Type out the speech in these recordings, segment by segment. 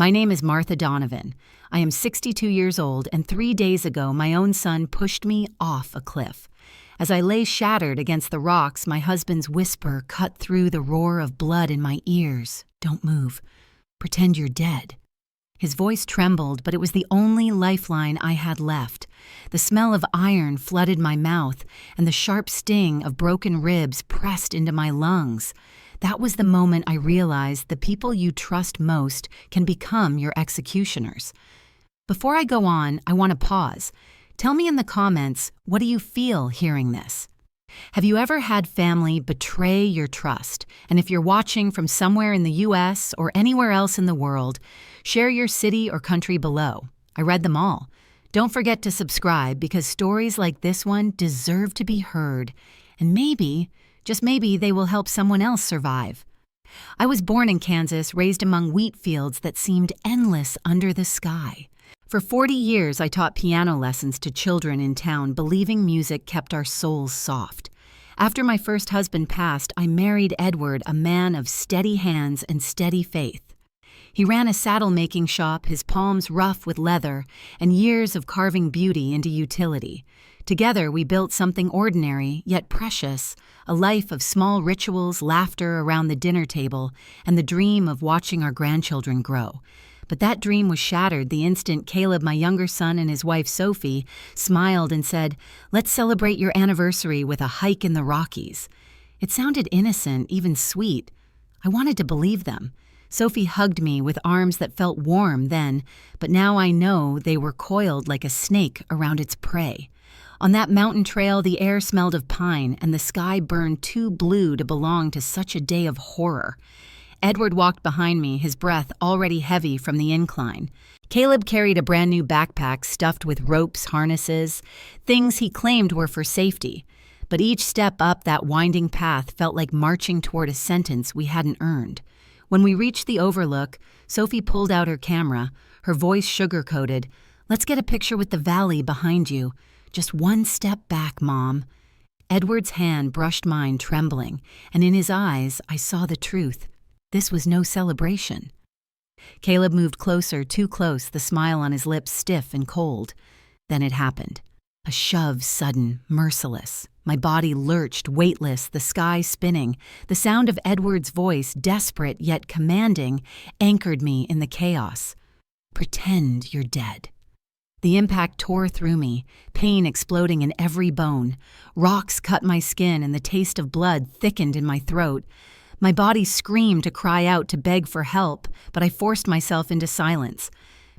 My name is Martha Donovan. I am 62 years old, and 3 days ago my own son pushed me off a cliff. As I lay shattered against the rocks, my husband's whisper cut through the roar of blood in my ears. Don't move. Pretend you're dead. His voice trembled, but it was the only lifeline I had left. The smell of iron flooded my mouth, and the sharp sting of broken ribs pressed into my lungs. That was the moment I realized the people you trust most can become your executioners. Before I go on, I want to pause. Tell me in the comments, what do you feel hearing this? Have you ever had family betray your trust? And if you're watching from somewhere in the US or anywhere else in the world, share your city or country below. I read them all. Don't forget to subscribe because stories like this one deserve to be heard. And maybe, just maybe, they will help someone else survive. I was born in Kansas, raised among wheat fields that seemed endless under the sky. For 40 years, I taught piano lessons to children in town, believing music kept our souls soft. After my first husband passed, I married Edward, a man of steady hands and steady faith. He ran a saddle-making shop, his palms rough with leather, and years of carving beauty into utility. Together, we built something ordinary, yet precious, a life of small rituals, laughter around the dinner table, and the dream of watching our grandchildren grow. But that dream was shattered the instant Caleb, my younger son, and his wife Sophie smiled and said, "Let's celebrate your anniversary with a hike in the Rockies." It sounded innocent, even sweet. I wanted to believe them. Sophie hugged me with arms that felt warm then, but now I know they were coiled like a snake around its prey. On that mountain trail, the air smelled of pine, and the sky burned too blue to belong to such a day of horror. Edward walked behind me, his breath already heavy from the incline. Caleb carried a brand new backpack stuffed with ropes, harnesses, things he claimed were for safety. But each step up that winding path felt like marching toward a sentence we hadn't earned. When we reached the overlook, Sophie pulled out her camera, her voice sugar-coated. "Let's get a picture with the valley behind you. Just one step back, Mom." Edward's hand brushed mine, trembling, and in his eyes I saw the truth. This was no celebration. Caleb moved closer, too close, the smile on his lips stiff and cold. Then it happened. A shove, sudden, merciless. My body lurched, weightless, the sky spinning. The sound of Edward's voice, desperate yet commanding, anchored me in the chaos. "Pretend you're dead." The impact tore through me, pain exploding in every bone. Rocks cut my skin and the taste of blood thickened in my throat. My body screamed to cry out, to beg for help, but I forced myself into silence.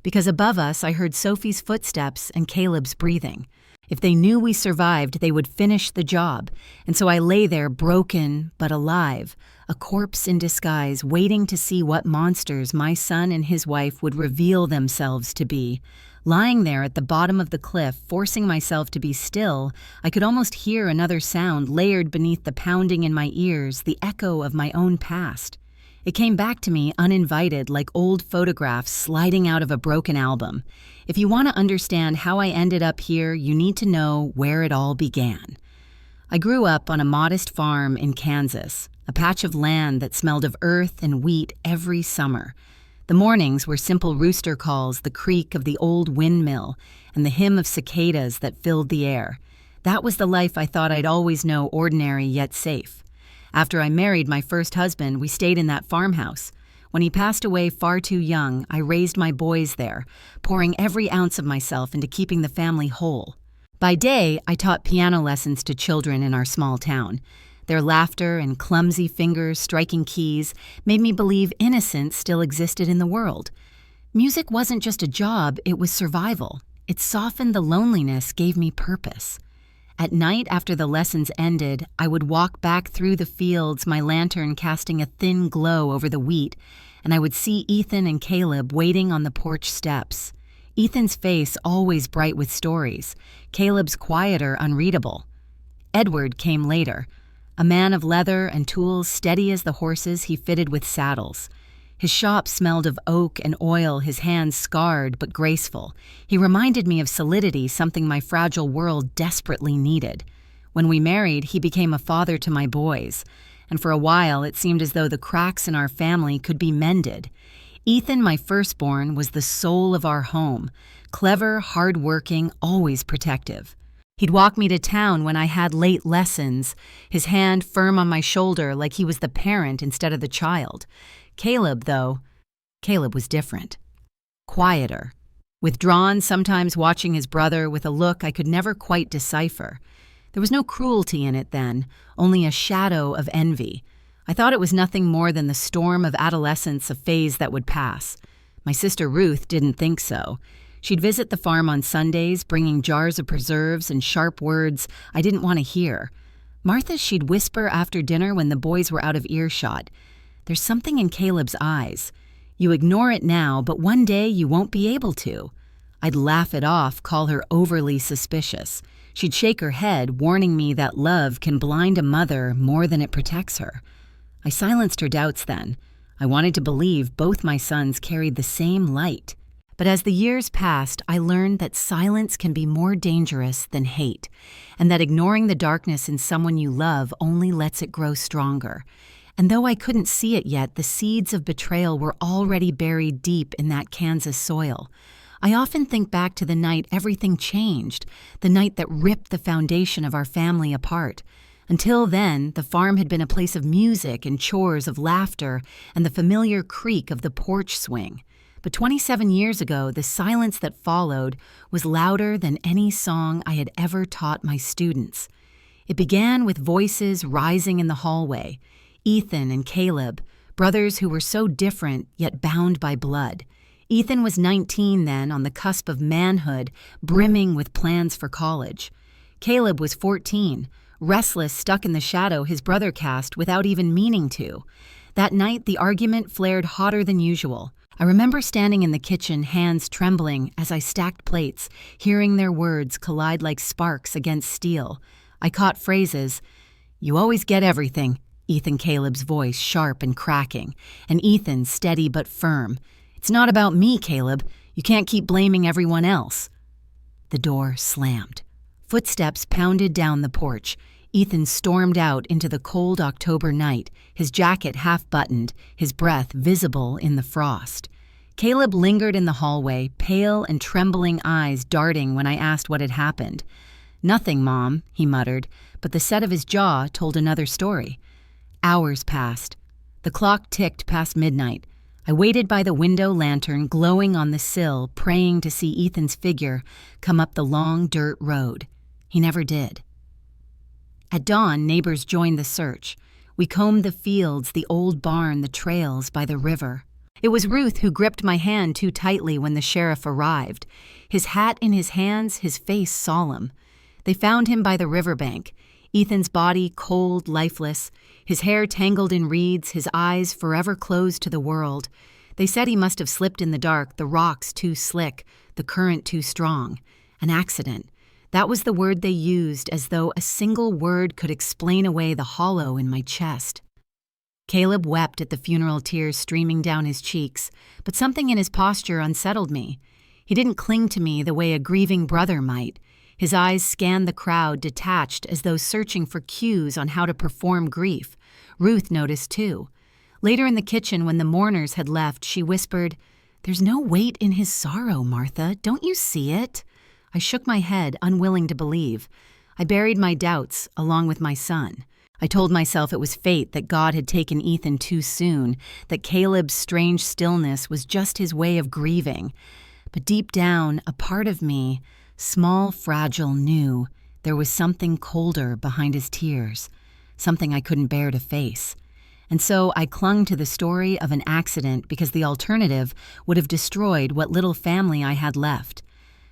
Because above us, I heard Sophie's footsteps and Caleb's breathing. If they knew we survived, they would finish the job, and so I lay there broken but alive, a corpse in disguise, waiting to see what monsters my son and his wife would reveal themselves to be. Lying there at the bottom of the cliff, forcing myself to be still, I could almost hear another sound layered beneath the pounding in my ears, the echo of my own past. It came back to me uninvited, like old photographs sliding out of a broken album. If you want to understand how I ended up here, you need to know where it all began. I grew up on a modest farm in Kansas, a patch of land that smelled of earth and wheat every summer. The mornings were simple rooster calls, the creak of the old windmill, and the hymn of cicadas that filled the air. That was the life I thought I'd always know, ordinary yet safe. After I married my first husband, we stayed in that farmhouse. When he passed away far too young, I raised my boys there, pouring every ounce of myself into keeping the family whole. By day, I taught piano lessons to children in our small town. Their laughter and clumsy fingers striking keys made me believe innocence still existed in the world. Music wasn't just a job, it was survival. It softened the loneliness, gave me purpose. At night, after the lessons ended, I would walk back through the fields, my lantern casting a thin glow over the wheat, and I would see Ethan and Caleb waiting on the porch steps. Ethan's face always bright with stories, Caleb's quieter, unreadable. Edward came later. A man of leather and tools, steady as the horses he fitted with saddles. His shop smelled of oak and oil, his hands scarred but graceful. He reminded me of solidity, something my fragile world desperately needed. When we married, he became a father to my boys, and for a while it seemed as though the cracks in our family could be mended. Ethan, my firstborn, was the soul of our home, clever, hard-working, always protective. He'd walk me to town when I had late lessons, his hand firm on my shoulder like he was the parent instead of the child. Caleb was different. Quieter. Withdrawn, sometimes watching his brother with a look I could never quite decipher. There was no cruelty in it then, only a shadow of envy. I thought it was nothing more than the storm of adolescence, a phase that would pass. My sister Ruth didn't think so. She'd visit the farm on Sundays, bringing jars of preserves and sharp words I didn't want to hear. Martha, she'd whisper after dinner when the boys were out of earshot. There's something in Caleb's eyes. You ignore it now, but one day you won't be able to. I'd laugh it off, call her overly suspicious. She'd shake her head, warning me that love can blind a mother more than it protects her. I silenced her doubts then. I wanted to believe both my sons carried the same light. But as the years passed, I learned that silence can be more dangerous than hate, and that ignoring the darkness in someone you love only lets it grow stronger. And though I couldn't see it yet, the seeds of betrayal were already buried deep in that Kansas soil. I often think back to the night everything changed, the night that ripped the foundation of our family apart. Until then, the farm had been a place of music and chores, of laughter, and the familiar creak of the porch swing. But 27 years ago, the silence that followed was louder than any song I had ever taught my students. It began with voices rising in the hallway. Ethan and Caleb, brothers who were so different yet bound by blood. Ethan was 19 then, on the cusp of manhood, brimming with plans for college. Caleb was 14, restless, stuck in the shadow his brother cast without even meaning to. That night, the argument flared hotter than usual. I remember standing in the kitchen, hands trembling as I stacked plates, hearing their words collide like sparks against steel. I caught phrases, "You always get everything," Ethan Caleb's voice sharp and cracking, and Ethan steady but firm. "It's not about me, Caleb. You can't keep blaming everyone else." The door slammed. Footsteps pounded down the porch. Ethan stormed out into the cold October night, his jacket half-buttoned, his breath visible in the frost. Caleb lingered in the hallway, pale and trembling eyes darting when I asked what had happened. "Nothing, Mom," he muttered, but the set of his jaw told another story. Hours passed. The clock ticked past midnight. I waited by the window lantern glowing on the sill, praying to see Ethan's figure come up the long dirt road. He never did. At dawn, neighbors joined the search. We combed the fields, the old barn, the trails by the river. It was Ruth who gripped my hand too tightly when the sheriff arrived, his hat in his hands, his face solemn. They found him by the riverbank, Ethan's body cold, lifeless, his hair tangled in reeds, his eyes forever closed to the world. They said he must have slipped in the dark, the rocks too slick, the current too strong. An accident. That was the word they used, as though a single word could explain away the hollow in my chest. Caleb wept at the funeral tears streaming down his cheeks, but something in his posture unsettled me. He didn't cling to me the way a grieving brother might. His eyes scanned the crowd, detached, as though searching for cues on how to perform grief. Ruth noticed too. Later in the kitchen, when the mourners had left, she whispered, "There's no weight in his sorrow, Martha. Don't you see it?" I shook my head, unwilling to believe. I buried my doubts, along with my son. I told myself it was fate, that God had taken Ethan too soon, that Caleb's strange stillness was just his way of grieving. But deep down, a part of me, small, fragile, knew there was something colder behind his tears, something I couldn't bear to face. And so I clung to the story of an accident because the alternative would have destroyed what little family I had left.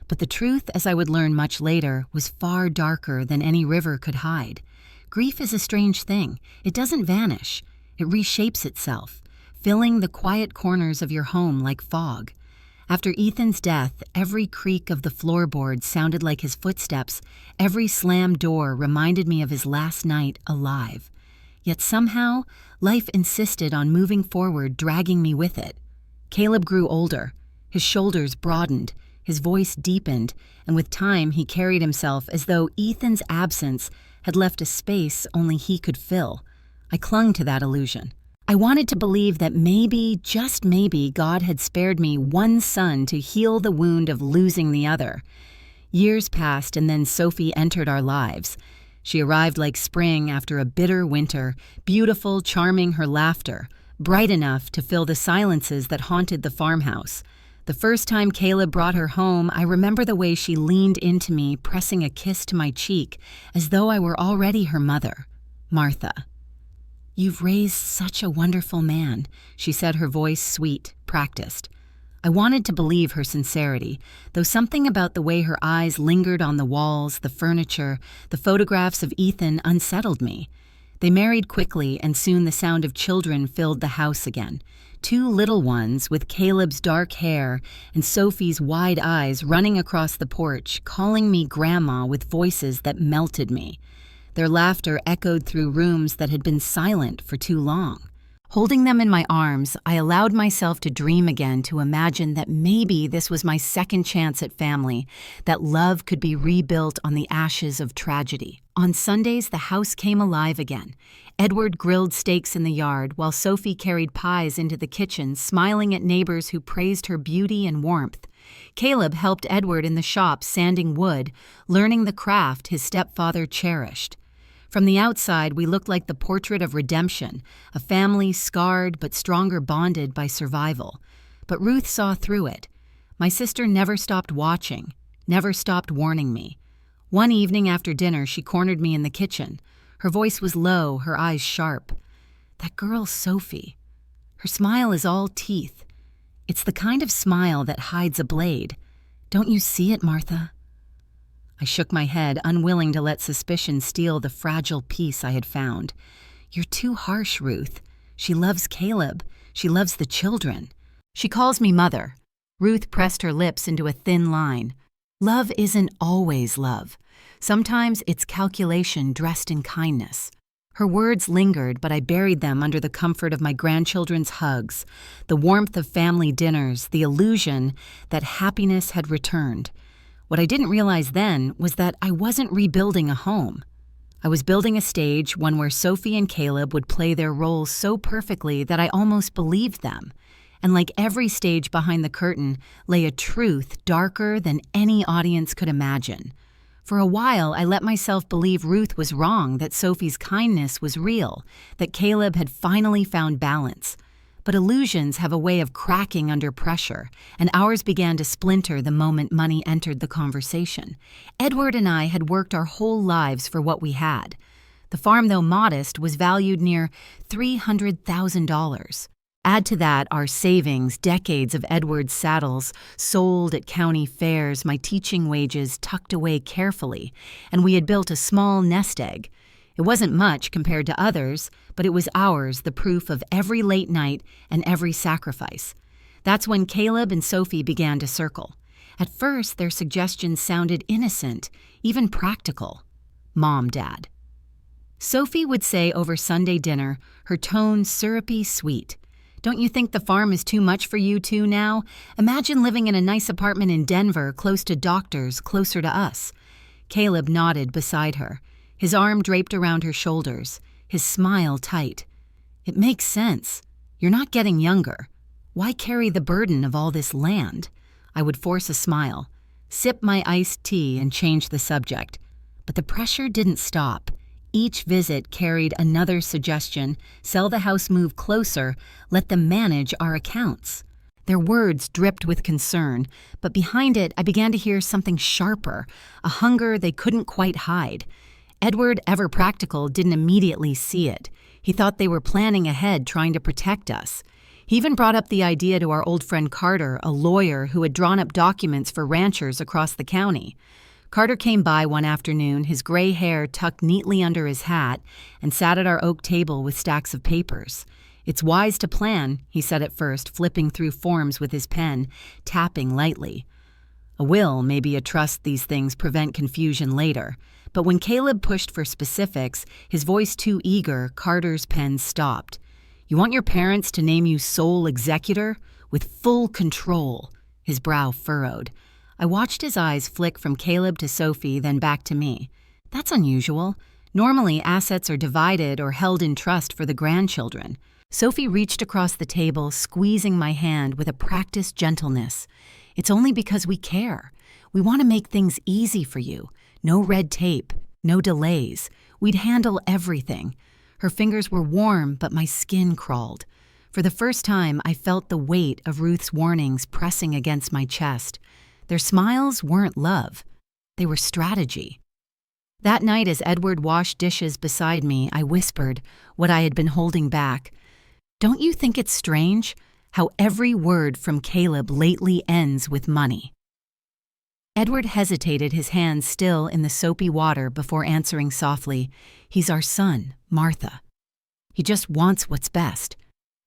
But the truth, as I would learn much later, was far darker than any river could hide. Grief is a strange thing. It doesn't vanish. It reshapes itself, filling the quiet corners of your home like fog. After Ethan's death, every creak of the floorboard sounded like his footsteps. Every slammed door reminded me of his last night alive. Yet somehow, life insisted on moving forward, dragging me with it. Caleb grew older. His shoulders broadened. His voice deepened, and with time he carried himself as though Ethan's absence had left a space only he could fill. I clung to that illusion. I wanted to believe that maybe, just maybe, God had spared me one son to heal the wound of losing the other. Years passed, and then Sophie entered our lives. She arrived like spring after a bitter winter, beautiful, charming, her laughter, bright enough to fill the silences that haunted the farmhouse. The first time Caleb brought her home, I remember the way she leaned into me, pressing a kiss to my cheek, as though I were already her mother. Martha. "You've raised such a wonderful man," she said, her voice sweet, practiced. I wanted to believe her sincerity, though something about the way her eyes lingered on the walls, the furniture, the photographs of Ethan unsettled me. They married quickly, and soon the sound of children filled the house again. 2 little ones with Caleb's dark hair and Sophie's wide eyes running across the porch, calling me Grandma with voices that melted me. Their laughter echoed through rooms that had been silent for too long. Holding them in my arms, I allowed myself to dream again, to imagine that maybe this was my second chance at family, that love could be rebuilt on the ashes of tragedy. On Sundays, the house came alive again. Edward grilled steaks in the yard, while Sophie carried pies into the kitchen, smiling at neighbors who praised her beauty and warmth. Caleb helped Edward in the shop sanding wood, learning the craft his stepfather cherished. From the outside, we looked like the portrait of redemption, a family scarred but stronger bonded by survival. But Ruth saw through it. My sister never stopped watching, never stopped warning me. One evening after dinner, she cornered me in the kitchen. Her voice was low, her eyes sharp. "That girl, Sophie. Her smile is all teeth. It's the kind of smile that hides a blade. Don't you see it, Martha?" I shook my head, unwilling to let suspicion steal the fragile peace I had found. "You're too harsh, Ruth. She loves Caleb. She loves the children. She calls me mother." Ruth pressed her lips into a thin line. "Love isn't always love. Sometimes it's calculation dressed in kindness." Her words lingered, but I buried them under the comfort of my grandchildren's hugs, the warmth of family dinners, the illusion that happiness had returned. What I didn't realize then was that I wasn't rebuilding a home. I was building a stage, one where Sophie and Caleb would play their roles so perfectly that I almost believed them. And like every stage behind the curtain lay a truth darker than any audience could imagine. For a while, I let myself believe Ruth was wrong, that Sophie's kindness was real, that Caleb had finally found balance. But illusions have a way of cracking under pressure, and ours began to splinter the moment money entered the conversation. Edward and I had worked our whole lives for what we had. The farm, though modest, was valued near $300,000. Add to that our savings, decades of Edward's saddles, sold at county fairs, my teaching wages tucked away carefully, and we had built a small nest egg. It wasn't much compared to others, but it was ours, the proof of every late night and every sacrifice. That's when Caleb and Sophie began to circle. At first, their suggestions sounded innocent, even practical. Mom, Dad. Sophie would say over Sunday dinner, her tone syrupy sweet, "Don't you think the farm is too much for you two now? Imagine living in a nice apartment in Denver, close to doctors, closer to us." Caleb nodded beside her, his arm draped around her shoulders, his smile tight. "It makes sense. You're not getting younger. Why carry the burden of all this land?" I would force a smile, sip my iced tea, and change the subject. But the pressure didn't stop. Each visit carried another suggestion: sell the house, move closer, let them manage our accounts. Their words dripped with concern, but behind it I began to hear something sharper, a hunger they couldn't quite hide. Edward, ever practical, didn't immediately see it. He thought they were planning ahead, trying to protect us. He even brought up the idea to our old friend Carter, a lawyer who had drawn up documents for ranchers across the county. Carter came by one afternoon, his gray hair tucked neatly under his hat, and sat at our oak table with stacks of papers. "It's wise to plan," he said at first, flipping through forms with his pen, tapping lightly. A will, maybe a trust, these things prevent confusion later. But when Caleb pushed for specifics, his voice too eager, Carter's pen stopped. "You want your parents to name you sole executor? With full control." His brow furrowed. I watched his eyes flick from Caleb to Sophie, then back to me. That's unusual. Normally, assets are divided or held in trust for the grandchildren. Sophie reached across the table, squeezing my hand with a practiced gentleness. "It's only because we care. We want to make things easy for you. No red tape, no delays. We'd handle everything." Her fingers were warm, but my skin crawled. For the first time, I felt the weight of Ruth's warnings pressing against my chest. Their smiles weren't love. They were strategy. That night, as Edward washed dishes beside me, I whispered what I had been holding back. "Don't you think it's strange how every word from Caleb lately ends with money?" Edward hesitated, his hands still in the soapy water, before answering softly, "He's our son, Martha. He just wants what's best."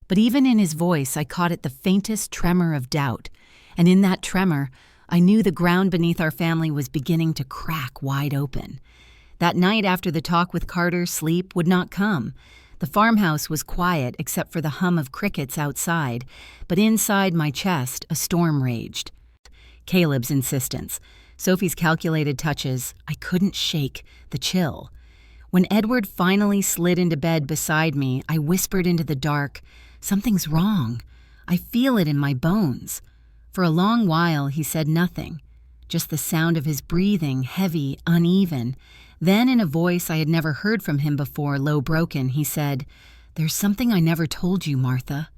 But even in his voice, I caught the faintest tremor of doubt, and in that tremor, I knew the ground beneath our family was beginning to crack wide open. That night after the talk with Carter, sleep would not come. The farmhouse was quiet except for the hum of crickets outside, but inside my chest, a storm raged. Caleb's insistence, Sophie's calculated touches, I couldn't shake the chill. When Edward finally slid into bed beside me, I whispered into the dark, "Something's wrong. I feel it in my bones." For a long while, he said nothing, just the sound of his breathing, heavy, uneven. Then, in a voice I had never heard from him before, low broken, he said, "There's something I never told you, Martha."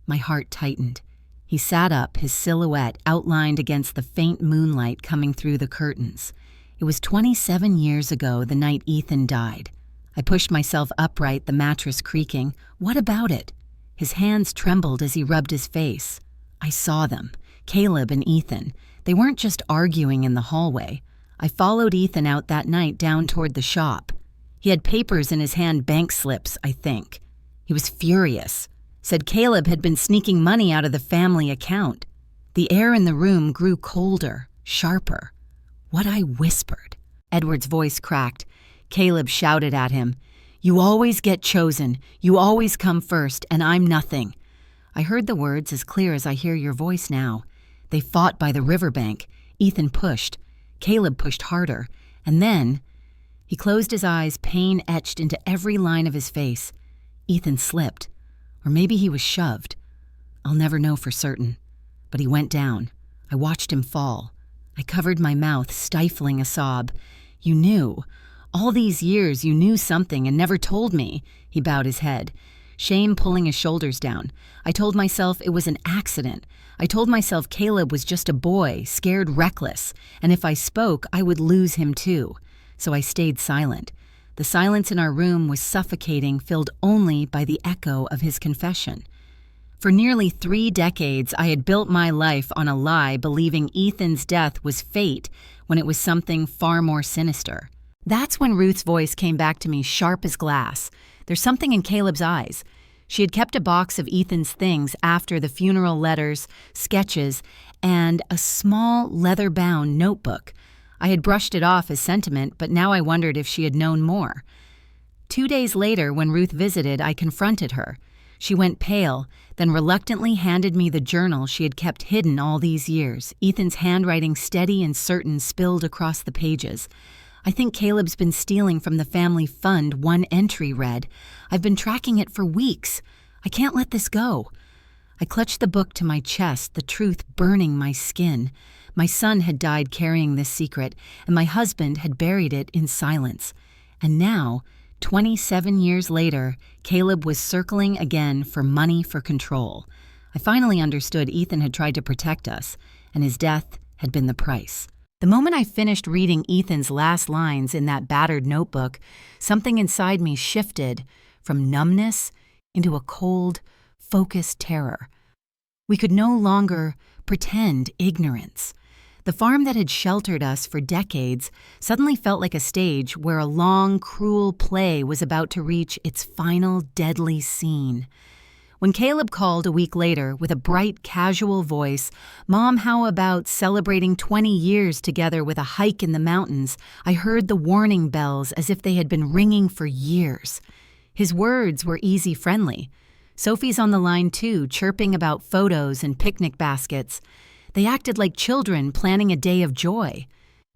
My heart tightened. He sat up, his silhouette outlined against the faint moonlight coming through the curtains. It was 27 years ago, the night Ethan died. I pushed myself upright, the mattress creaking. What about it? His hands trembled as he rubbed his face. I saw them, Caleb and Ethan. They weren't just arguing in the hallway. I followed Ethan out that night down toward the shop. He had papers in his hand, bank slips, I think. He was furious. Said Caleb had been sneaking money out of the family account. The air in the room grew colder, sharper. What I whispered. Edward's voice cracked. Caleb shouted at him, "You always get chosen. You always come first, and I'm nothing." I heard the words as clear as I hear your voice now. They fought by the riverbank. Ethan pushed. Caleb pushed harder. And then, he closed his eyes, pain etched into every line of his face. Ethan slipped. Or maybe he was shoved. I'll never know for certain. But he went down. I watched him fall. I covered my mouth, stifling a sob. "You knew. All these years you knew something and never told me." He bowed his head, shame pulling his shoulders down. I told myself it was an accident. I told myself Caleb was just a boy, scared reckless, and if I spoke, I would lose him too. So I stayed silent. The silence in our room was suffocating, filled only by the echo of his confession. For nearly 3 decades, I had built my life on a lie, believing Ethan's death was fate when it was something far more sinister. That's when Ruth's voice came back to me, sharp as glass. There's something in Caleb's eyes. She had kept a box of Ethan's things after the funeral letters, sketches, and a small leather-bound notebook. I had brushed it off as sentiment, but now I wondered if she had known more. 2 days later, when Ruth visited, I confronted her. She went pale, then reluctantly handed me the journal she had kept hidden all these years. Ethan's handwriting, steady and certain, spilled across the pages. "I think Caleb's been stealing from the family fund," one entry read. "I've been tracking it for weeks. I can't let this go." I clutched the book to my chest, the truth burning my skin. My son had died carrying this secret, and my husband had buried it in silence. And now, 27 years later, Caleb was circling again for money, for control. I finally understood Ethan had tried to protect us, and his death had been the price. The moment I finished reading Ethan's last lines in that battered notebook, something inside me shifted from numbness into a cold, focused terror. We could no longer pretend ignorance. The farm that had sheltered us for decades suddenly felt like a stage where a long, cruel play was about to reach its final deadly scene. When Caleb called a week later with a bright, casual voice, "Mom, how about celebrating 20 years together with a hike in the mountains?" I heard the warning bells as if they had been ringing for years. His words were easy friendly. Sophie's on the line too, chirping about photos and picnic baskets. They acted like children planning a day of joy.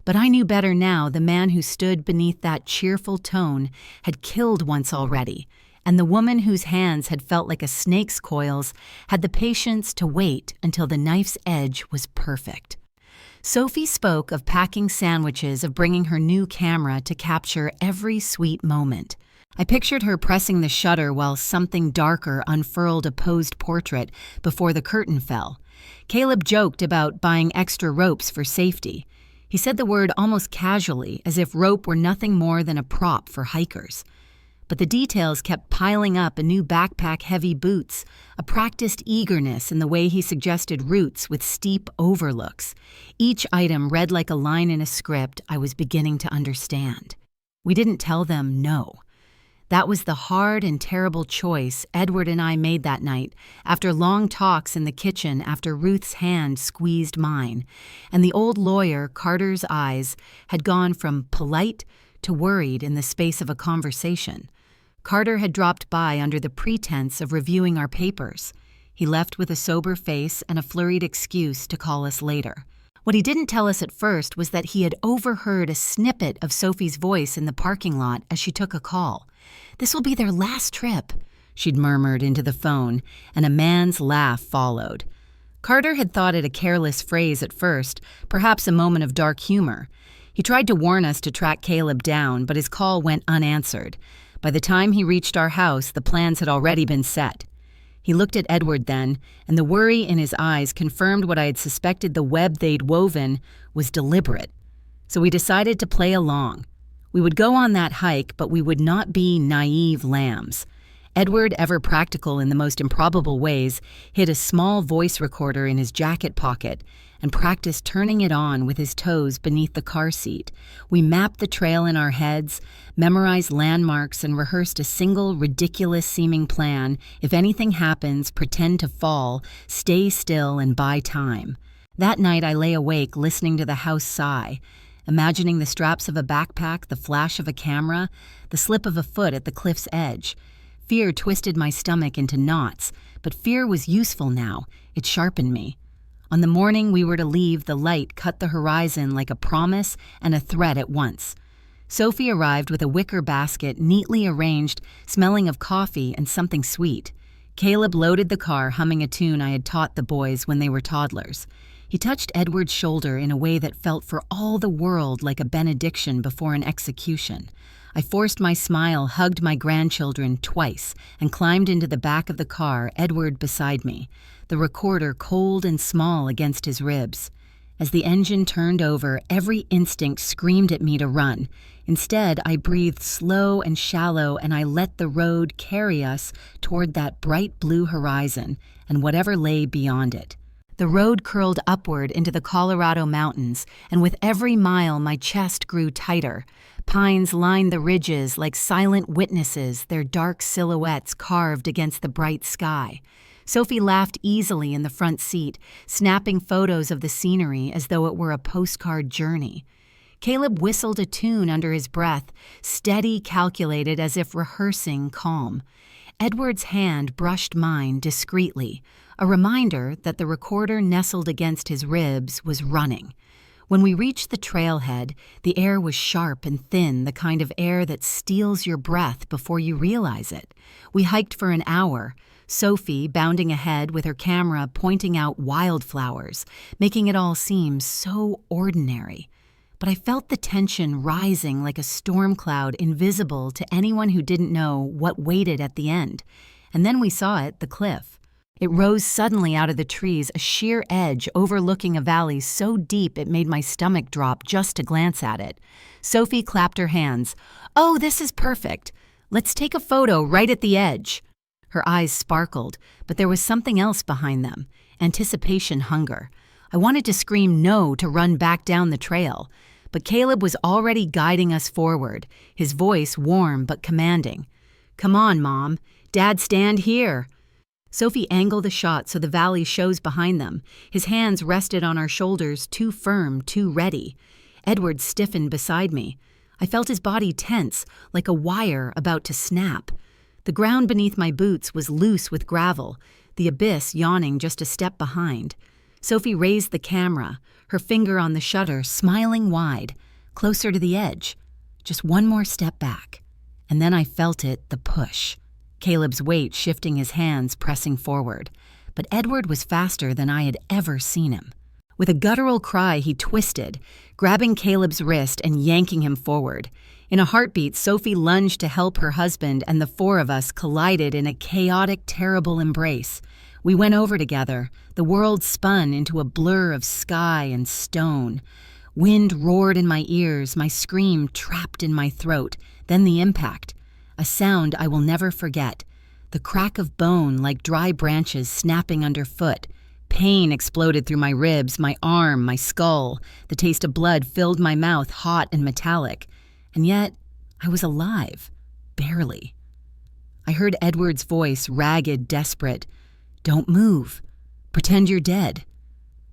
But I knew better now. The man who stood beneath that cheerful tone had killed once already, and the woman whose hands had felt like a snake's coils had the patience to wait until the knife's edge was perfect. Sophie spoke of packing sandwiches, of bringing her new camera to capture every sweet moment. I pictured her pressing the shutter while something darker unfurled a posed portrait before the curtain fell. Caleb joked about buying extra ropes for safety. He said the word almost casually, as if rope were nothing more than a prop for hikers. But the details kept piling up: a new backpack, heavy boots, a practiced eagerness in the way he suggested routes with steep overlooks. Each item read like a line in a script I was beginning to understand. We didn't tell them no. That was the hard and terrible choice Edward and I made that night, after long talks in the kitchen after Ruth's hand squeezed mine, and the old lawyer, Carter's eyes, had gone from polite to worried in the space of a conversation. Carter had dropped by under the pretense of reviewing our papers. He left with a sober face and a flurried excuse to call us later. What he didn't tell us at first was that he had overheard a snippet of Sophie's voice in the parking lot as she took a call. "This will be their last trip," she'd murmured into the phone, and a man's laugh followed. Carter had thought it a careless phrase at first, perhaps a moment of dark humor. He tried to warn us to track Caleb down, but his call went unanswered. By the time he reached our house, the plans had already been set. He looked at Edward then, and the worry in his eyes confirmed what I had suspected: the web they'd woven was deliberate. So we decided to play along. We would go on that hike, but we would not be naive lambs. Edward, ever practical in the most improbable ways, hid a small voice recorder in his jacket pocket and practiced turning it on with his toes beneath the car seat. We mapped the trail in our heads, memorized landmarks, and rehearsed a single ridiculous-seeming plan: if anything happens, pretend to fall, stay still, and buy time. That night I lay awake listening to the house sigh, imagining the straps of a backpack, the flash of a camera, the slip of a foot at the cliff's edge. Fear twisted my stomach into knots, but fear was useful now. It sharpened me. On the morning we were to leave, the light cut the horizon like a promise and a threat at once. Sophie arrived with a wicker basket neatly arranged, smelling of coffee and something sweet. Caleb loaded the car, humming a tune I had taught the boys when they were toddlers. He touched Edward's shoulder in a way that felt for all the world like a benediction before an execution. I forced my smile, hugged my grandchildren twice, and climbed into the back of the car, Edward beside me, the recorder cold and small against his ribs. As the engine turned over, every instinct screamed at me to run. Instead, I breathed slow and shallow, and I let the road carry us toward that bright blue horizon and whatever lay beyond it. The road curled upward into the Colorado mountains, and with every mile my chest grew tighter. Pines lined the ridges like silent witnesses, their dark silhouettes carved against the bright sky. Sophie laughed easily in the front seat, snapping photos of the scenery as though it were a postcard journey. Caleb whistled a tune under his breath, steady, calculated, as if rehearsing calm. Edward's hand brushed mine discreetly, a reminder that the recorder nestled against his ribs was running. When we reached the trailhead, the air was sharp and thin, the kind of air that steals your breath before you realize it. We hiked for an hour, Sophie bounding ahead with her camera pointing out wildflowers, making it all seem so ordinary. But I felt the tension rising like a storm cloud, invisible to anyone who didn't know what waited at the end. And then we saw it, the cliff. It rose suddenly out of the trees, a sheer edge overlooking a valley so deep it made my stomach drop just to glance at it. Sophie clapped her hands. "Oh, this is perfect. Let's take a photo right at the edge." Her eyes sparkled, but there was something else behind them, anticipation, hunger. I wanted to scream no, to run back down the trail, but Caleb was already guiding us forward, his voice warm but commanding. "Come on, Mom. Dad, stand here." Sophie angled the shot so the valley shows behind them. His hands rested on our shoulders, too firm, too ready. Edward stiffened beside me. I felt his body tense, like a wire about to snap. The ground beneath my boots was loose with gravel, the abyss yawning just a step behind. Sophie raised the camera, her finger on the shutter, smiling wide, closer to the edge. Just one more step back. And then I felt it, the push. Caleb's weight shifting his hands, pressing forward. But Edward was faster than I had ever seen him. With a guttural cry, he twisted, grabbing Caleb's wrist and yanking him forward. In a heartbeat, Sophie lunged to help her husband, and the four of us collided in a chaotic, terrible embrace. We went over together. The world spun into a blur of sky and stone. Wind roared in my ears, my scream trapped in my throat. Then the impact. A sound I will never forget. The crack of bone like dry branches snapping underfoot. Pain exploded through my ribs, my arm, my skull. The taste of blood filled my mouth, hot and metallic. And yet, I was alive. Barely. I heard Edward's voice, ragged, desperate. "Don't move. Pretend you're dead."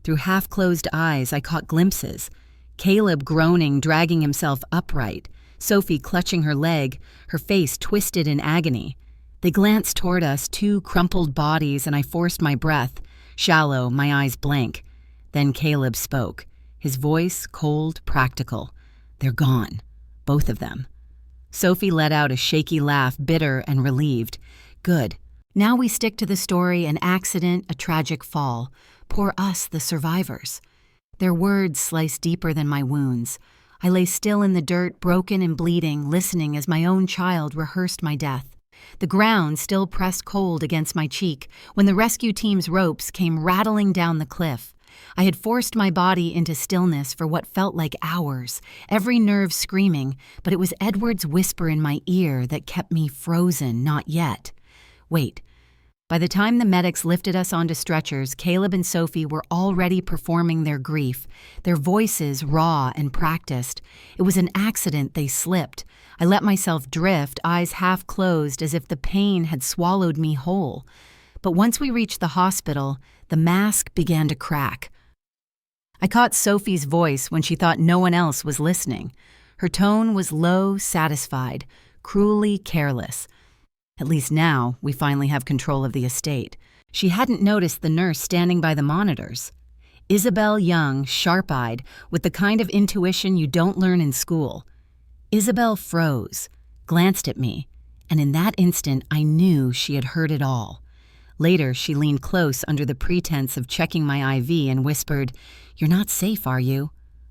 Through half-closed eyes, I caught glimpses. Caleb groaning, dragging himself upright. Sophie clutching her leg, her face twisted in agony. They glanced toward us, two crumpled bodies, and I forced my breath, shallow, my eyes blank. Then Caleb spoke, his voice cold, practical. "They're gone. Both of them." Sophie let out a shaky laugh, bitter and relieved. "Good. Now we stick to the story, an accident, a tragic fall. Poor us, the survivors." Their words sliced deeper than my wounds. I lay still in the dirt, broken and bleeding, listening as my own child rehearsed my death. The ground still pressed cold against my cheek when the rescue team's ropes came rattling down the cliff. I had forced my body into stillness for what felt like hours, every nerve screaming, but it was Edward's whisper in my ear that kept me frozen, not yet. Wait. By the time the medics lifted us onto stretchers, Caleb and Sophie were already performing their grief, their voices raw and practiced. It was an accident, they slipped. I let myself drift, eyes half closed as if the pain had swallowed me whole. But once we reached the hospital, the mask began to crack. I caught Sophie's voice when she thought no one else was listening. Her tone was low, satisfied, cruelly careless. At least now, we finally have control of the estate. She hadn't noticed the nurse standing by the monitors. Isabel Young, sharp-eyed, with the kind of intuition you don't learn in school. Isabel froze, glanced at me, and in that instant I knew she had heard it all. Later, she leaned close under the pretense of checking my IV and whispered, "You're not safe, are you?"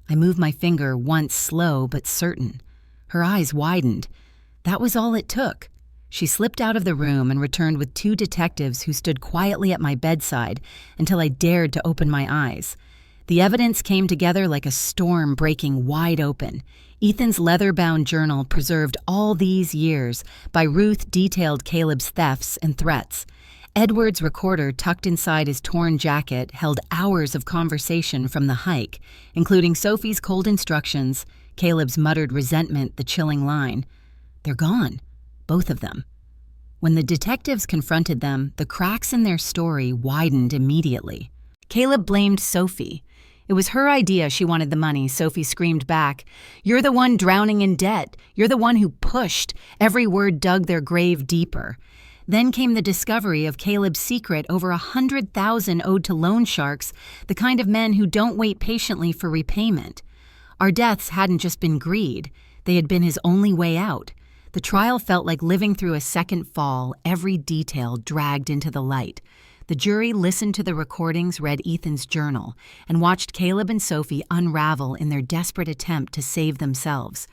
I moved my finger, once slow but certain. Her eyes widened. That was all it took. She slipped out of the room and returned with two detectives who stood quietly at my bedside until I dared to open my eyes. The evidence came together like a storm breaking wide open. Ethan's leather-bound journal, preserved all these years, by Ruth detailed Caleb's thefts and threats. Edward's recorder, tucked inside his torn jacket, held hours of conversation from the hike, including Sophie's cold instructions, Caleb's muttered resentment, the chilling line. "They're gone. Both of them." When the detectives confronted them, the cracks in their story widened immediately. Caleb blamed Sophie. It was her idea she wanted the money. Sophie screamed back, "You're the one drowning in debt. You're the one who pushed." Every word dug their grave deeper. Then came the discovery of Caleb's secret, over 100,000 owed to loan sharks, the kind of men who don't wait patiently for repayment. Our deaths hadn't just been greed. They had been his only way out. The trial felt like living through a second fall, every detail dragged into the light. The jury listened to the recordings, read Ethan's journal, and watched Caleb and Sophie unravel in their desperate attempt to save themselves.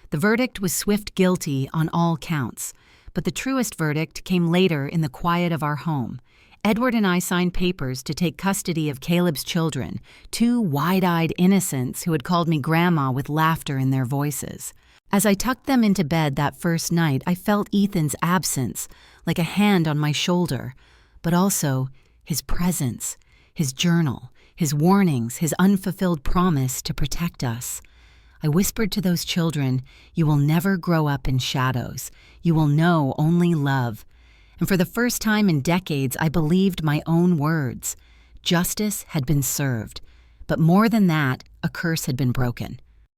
The verdict was swift guilty on all counts, but the truest verdict came later in the quiet of our home. Edward and I signed papers to take custody of Caleb's children, two wide-eyed innocents who had called me Grandma with laughter in their voices. As I tucked them into bed that first night, I felt Ethan's absence, like a hand on my shoulder, but also his presence, his journal, his warnings, his unfulfilled promise to protect us. I whispered to those children, "You will never grow up in shadows. You will know only love." And for the first time in decades, I believed my own words. Justice had been served. But more than that, a curse had been broken.